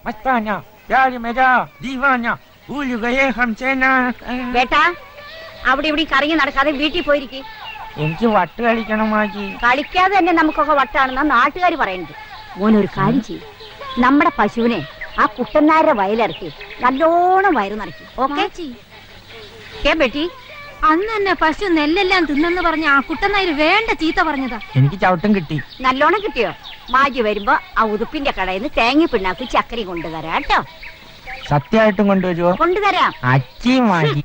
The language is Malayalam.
मस्ताना प्यार मेरा दीवाना भूल गए हमसे ना. ബേട്ടാ അവിടെ ഇവിടെ കറങ്ങി നടക്കാതെ വീട്ടിൽ പോയിരിക്കും. എനിക്ക് വട്ട് കളിക്കണം മാജി. കളിക്കാതെ തന്നെ നമുക്കൊക്കെ വട്ടാണെന്നാ നാട്ടുകാർ പറയുന്നത്. മോനൊരു കാര്യം ചെയ്യും, നമ്മുടെ പശുവിനെ ആ കുട്ടനാരുടെ വയലിറക്കി നല്ലോണം വയറ് നിറക്കി. ഓക്കെ ബേട്ടി? അന്ന് തന്നെ പശു നെല്ലെല്ലാം തിന്നെന്ന് പറഞ്ഞ ആ കുട്ടനായര് വേണ്ട ചീത്ത പറഞ്ഞതാ. എനിക്ക് ചവിട്ടം കിട്ടി. നല്ലോണം കിട്ടിയോ? മാജി വരുമ്പോ ആ ഉതുപ്പിന്റെ കടയിൽ നിന്ന് തേങ്ങ പിണ്ണാക്ക് ചക്കരി കൊണ്ടുതരാം കേട്ടോ. സത്യമായിട്ടും കൊണ്ടുവരുമോ? കൊണ്ടുതരാം. അച്ചി മാജി.